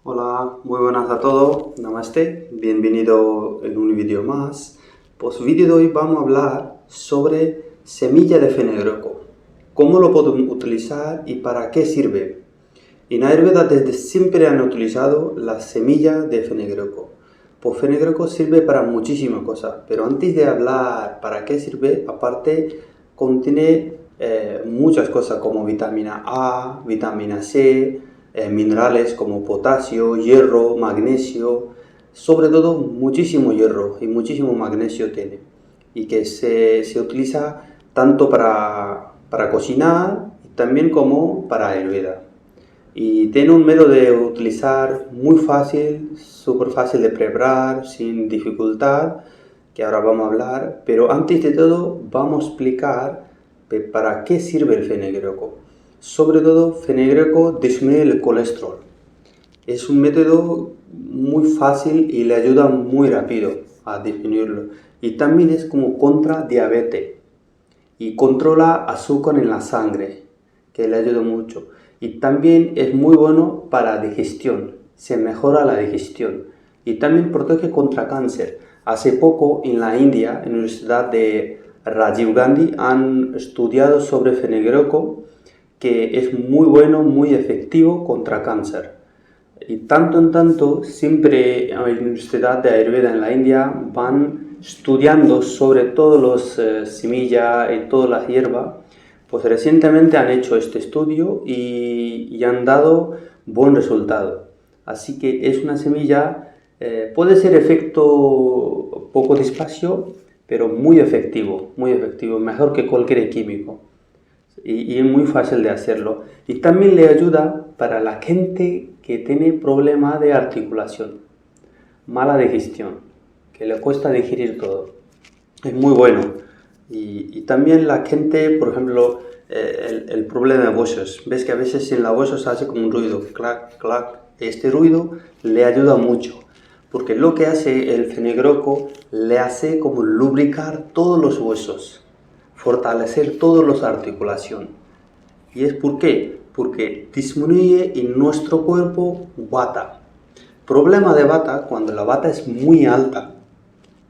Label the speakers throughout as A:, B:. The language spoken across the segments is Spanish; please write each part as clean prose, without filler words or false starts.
A: Hola, muy buenas a todos, Namaste, bienvenido en un vídeo más. Pues vídeo de hoy vamos a hablar sobre semilla de fenegreco, cómo lo podemos utilizar y para qué sirve. En Ayurveda desde siempre han utilizado la semilla de fenegreco. Pues fenegreco sirve para muchísimas cosas, pero antes de hablar para qué sirve, aparte contiene muchas cosas como vitamina A, vitamina C, minerales como potasio, hierro, magnesio, sobre todo muchísimo hierro y muchísimo magnesio tiene y que se utiliza tanto para cocinar y también como para Ayurveda. Y tiene un método de utilizar muy fácil, súper fácil de preparar, sin dificultad, que ahora vamos a hablar, pero antes de todo vamos a explicar para qué sirve el fenegreco. Sobre todo, fenegreco disminuye el colesterol. Es un método muy fácil y le ayuda muy rápido a disminuirlo. Y también es como contra diabetes y controla azúcar en la sangre, que le ayuda mucho. Y también es muy bueno para digestión, se mejora la digestión. Y también protege contra cáncer. Hace poco en la India, en la Universidad de Rajiv Gandhi, han estudiado sobre fenegreco, que es muy bueno, muy efectivo contra cáncer. Y tanto en tanto, siempre en la Universidad de Ayurveda en la India van estudiando sobre todas las semillas y todas las hierbas. Pues recientemente han hecho este estudio y han dado buen resultado. Así que es una semilla, puede ser efecto poco despacio, pero muy efectivo, mejor que cualquier químico. Y es muy fácil de hacerlo. Y también le ayuda para la gente que tiene problemas de articulación, mala digestión, que le cuesta digerir todo. Es muy bueno. Y también la gente, por ejemplo, el problema de huesos. Ves que a veces en la huesos hace como un ruido, clac, clac. Este ruido le ayuda mucho, porque lo que hace el fenegreco le hace como lubricar todos los huesos, fortalecer todas las articulaciones. ¿Y es por qué? Porque disminuye en nuestro cuerpo vata. Problema de vata, cuando la vata es muy alta.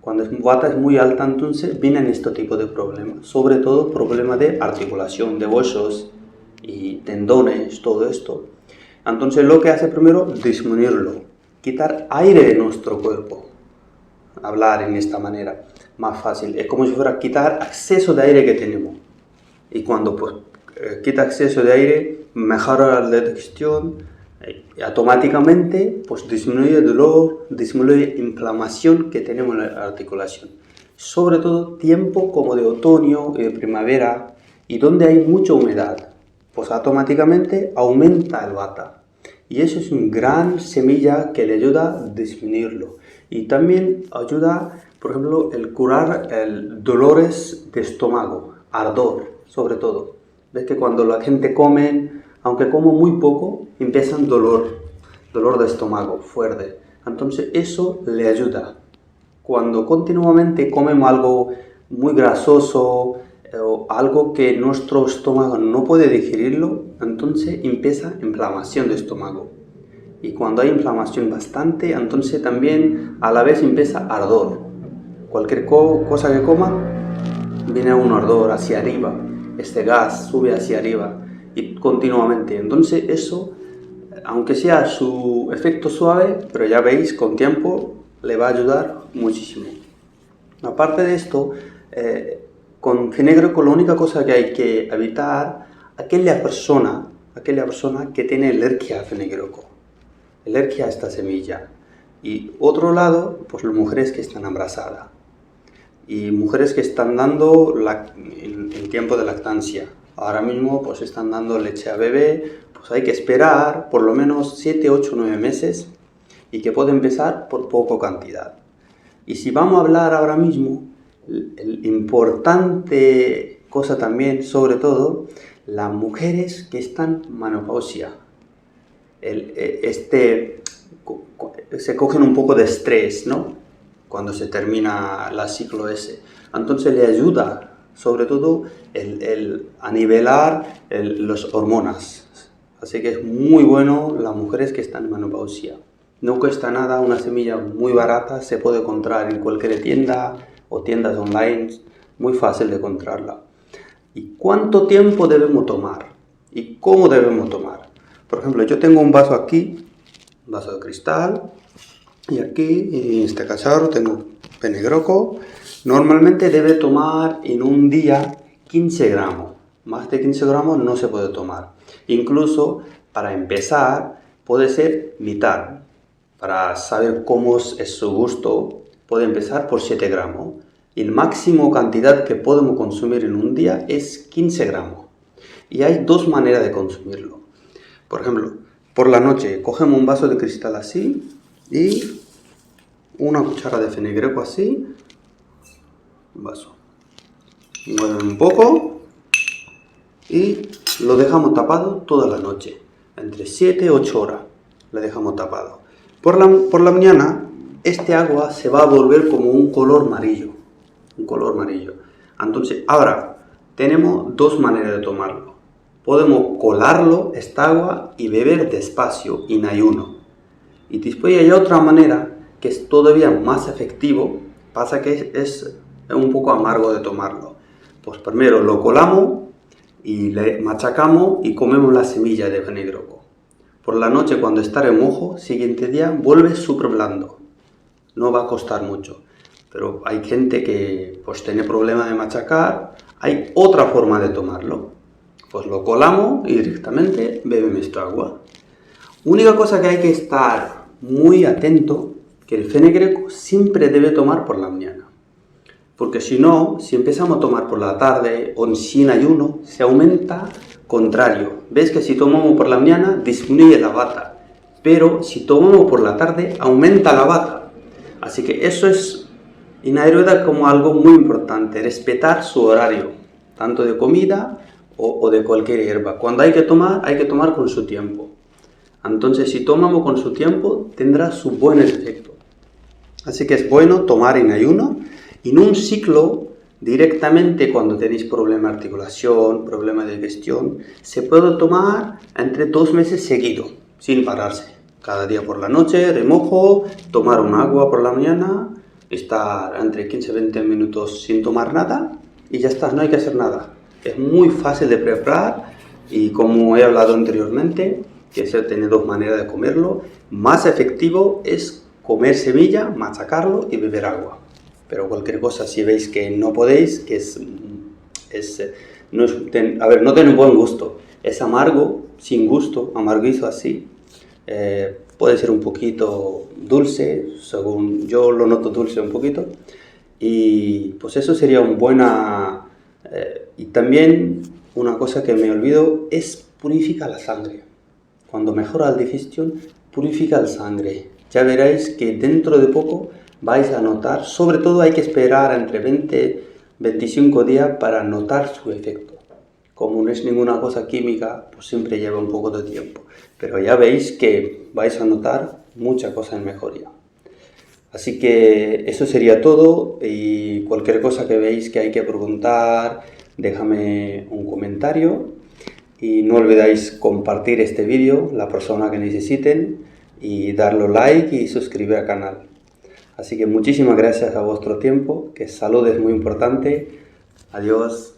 A: Cuando vata es muy alta, entonces vienen este tipo de problemas. Sobre todo problemas de articulación, de huesos y tendones, todo esto. Entonces lo que hace primero, disminuirlo. Quitar aire de nuestro cuerpo. Hablar en esta manera, más fácil. Es como si fuera quitar exceso de aire que tenemos. Y cuando pues quita exceso de aire, mejora la digestión y automáticamente pues disminuye el dolor, disminuye la inflamación que tenemos en la articulación. Sobre todo tiempo como de otoño y de primavera y donde hay mucha humedad, pues automáticamente aumenta el vata. Y eso es una gran semilla que le ayuda a disminuirlo. Y también ayuda, por ejemplo, el curar el dolores de estómago, ardor, sobre todo. Ves que cuando la gente come, aunque como muy poco, empiezan dolor de estómago fuerte. Entonces eso le ayuda. Cuando continuamente comemos algo muy grasoso o algo que nuestro estómago no puede digerirlo, entonces empieza inflamación de estómago. Y cuando hay inflamación bastante, entonces también a la vez empieza ardor. Cualquier cosa que coma, viene un ardor hacia arriba. Este gas sube hacia arriba y continuamente. Entonces eso, aunque sea su efecto suave, pero ya veis, con tiempo le va a ayudar muchísimo. Aparte de esto, con fenegreco la única cosa que hay que evitar, aquella persona que tiene alergia a fenegreco, alergia a esta semilla. Y otro lado, pues las mujeres que están embarazadas y mujeres que están dando en tiempo de lactancia. Ahora mismo pues están dando leche a bebé, pues hay que esperar por lo menos 7, 8, 9 meses y que puede empezar por poca cantidad. Y si vamos a hablar ahora mismo, el importante cosa también, sobre todo, las mujeres que están menopausia. Se cogen un poco de estrés, ¿no? Cuando se termina el ciclo ese. Entonces le ayuda, sobre todo, a nivelar las hormonas. Así que es muy bueno las mujeres que están en menopausia. No cuesta nada, una semilla muy barata, se puede encontrar en cualquier tienda o tiendas online, muy fácil de encontrarla. ¿Y cuánto tiempo debemos tomar? ¿Y cómo debemos tomar? Por ejemplo, yo tengo un vaso aquí, un vaso de cristal, y aquí en este cacharro tengo fenegroco. Normalmente debe tomar en un día 15 gramos. Más de 15 gramos no se puede tomar. Incluso para empezar puede ser mitad. Para saber cómo es su gusto puede empezar por 7 gramos. Y el máximo cantidad que podemos consumir en un día es 15 gramos. Y hay dos maneras de consumirlo. Por ejemplo, por la noche cogemos un vaso de cristal así y una cuchara de fenegroco así, un vaso. Mueven un poco y lo dejamos tapado toda la noche, entre 7 y 8 horas lo dejamos tapado. Por la mañana este agua se va a volver como un color amarillo, Entonces ahora tenemos dos maneras de tomarlo. Podemos colarlo, esta agua, y beber despacio, en ayuno. Y después hay otra manera que es todavía más efectivo, pasa que es un poco amargo de tomarlo. Pues primero lo colamos y le machacamos y comemos la semilla de fenegroco. Por la noche, cuando está remojo, siguiente día vuelve súper blando. No va a costar mucho. Pero hay gente que pues tiene problemas de machacar. Hay otra forma de tomarlo. Pues lo colamos y directamente bebemos esta agua. Única cosa que hay que estar muy atento, que el fenegroco siempre debe tomar por la mañana. Porque si no, si empezamos a tomar por la tarde o sin ayuno, se aumenta contrario. ¿Ves que si tomamos por la mañana disminuye la bata? Pero si tomamos por la tarde, aumenta la bata. Así que eso es en Ayurveda como algo muy importante, respetar su horario, tanto de comida o de cualquier hierba. Cuando hay que tomar con su tiempo. Entonces, si tomamos con su tiempo, tendrá su buen efecto. Así que es bueno tomar en ayuno. En un ciclo, directamente cuando tenéis problema de articulación, problema de digestión, se puede tomar entre 2 meses seguidos, sin pararse. Cada día por la noche, remojo, tomar un agua por la mañana, estar entre 15 y 20 minutos sin tomar nada y ya está, no hay que hacer nada. Es muy fácil de preparar y como he hablado anteriormente, que se tiene dos maneras de comerlo, más efectivo es comer semilla, machacarlo y beber agua. Pero cualquier cosa, si veis que no podéis, que no tiene un buen gusto, es amargo, sin gusto, amarguizo así, puede ser un poquito dulce, según yo lo noto dulce un poquito, y pues eso sería un buena... y también una cosa que me olvido es purificar la sangre. Cuando mejora la digestión, purifica la sangre. Ya veréis que dentro de poco vais a notar, sobre todo hay que esperar entre 20 y 25 días para notar su efecto. Como no es ninguna cosa química, pues siempre lleva un poco de tiempo. Pero ya veis que vais a notar mucha cosa en mejoría. Así que eso sería todo y cualquier cosa que veis que hay que preguntar, déjame un comentario. Y no olvidéis compartir este vídeo, la persona que necesiten, y darle like y suscribir al canal. Así que muchísimas gracias a vuestro tiempo, que salud es muy importante. Adiós.